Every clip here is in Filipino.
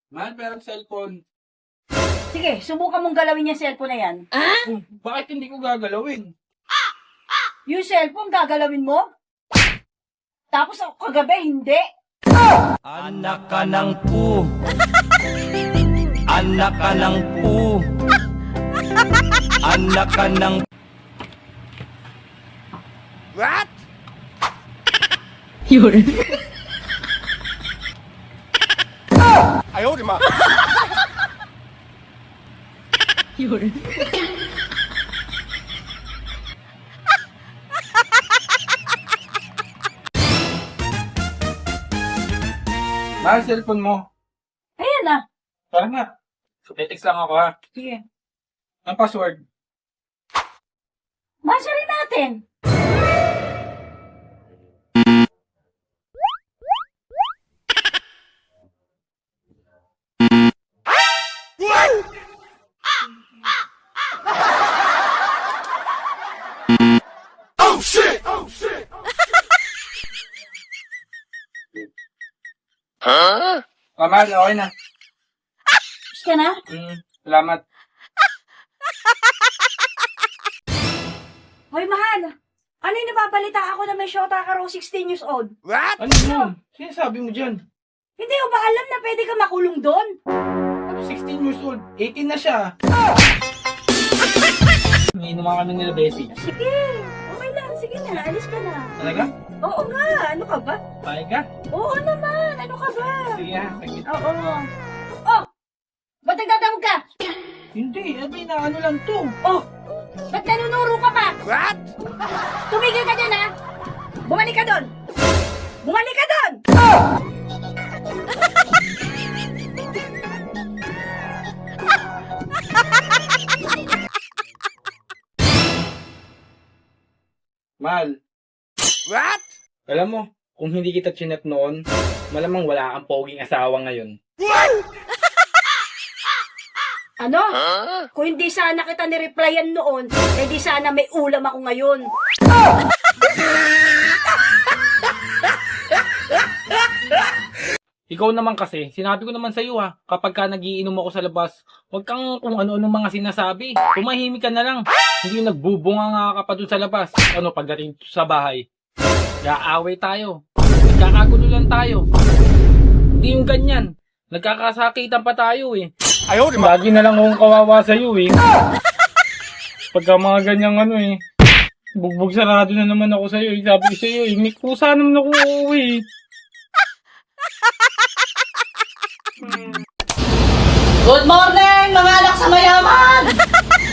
Mahal, pero cellphone. Sige, subukan mong galawin yung cellphone na yan. Bakit hindi ko gagalawin? Yung cellphone, gagalawin mo? Tapos ako kagabi, hindi. Anak ka ng pu. Anak ka ng pu. Anak ka ng... What? Yun. Ayaw, di ma. Yun. Mahal, cellphone mo. Ayan na. Tara na. Text lang ako ha. Sige. Ang password. Masya rin natin. Oh shit! Oh shit! Huh? Mahal, okay na. Tapos ka na? Salamat. Hoy, mahal. Ano yung nababalita ako na may shota ka raw 16 years old? What? Ano yun? Sinasabi mo dyan? Hindi mo ba alam na pwede ka makulong doon? Ano, 16 years old? 18 na siya. May inuman kami nila, Bessie. Sige. Okay lang. Sige na. Alis ka na. Talaga? Oo nga. Ano ka ba? Pahig ka? Oo naman. Ano ka ba? Sige ha, sige. Oo. Oh! Ba't nagtatawag ka? Hindi, abay na ano lang to. Oh! Ba't nanunuro ka pa? What? Tumigil ka dyan, ha? Bumalik ka doon! Bumalik ka doon! Mahal, What? alam mo, kung hindi kita chinat noon, malamang wala kang poging asawa ngayon. Ano? Kung hindi sana kita nireplyan noon, di sana may ulam ako ngayon. Ikaw naman kasi, sinabi ko naman sa'yo ha, kapag ka nagiinom ako sa labas, huwag kang kung ano-ano mga sinasabi. Tumahimik ka na lang. Hindi nagbubunga nga ka pa dun sa labas. Ano, pagdating sa bahay, gaaway tayo. Nagkakagulo lang tayo. Hindi yung ganyan. Nagkakasakitan pa tayo eh. Ayaw, di ma. Lagi na lang akong kawawa sa'yo eh. Pagka mga ganyang ano eh. Bugbog sarado na naman ako sa'yo eh. Sabi ko sa'yo eh, may kusa naman ako uuwi eh. Good morning, mga anak sa mayaman!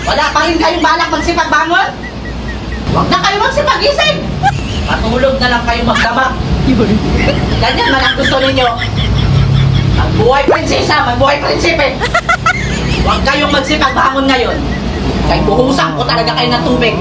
Wala pa rin kayong balak magsipagbangon? Huwag na kayo magsipag-isip! Matulog na lang kayo magdamag. Ganyan man ang gusto ninyo. Magbuhay prinsesa, magbuhay prinsipe. Huwag kayong magsipagbangon ngayon. Kay buhusan ko talaga kayo ng tubig.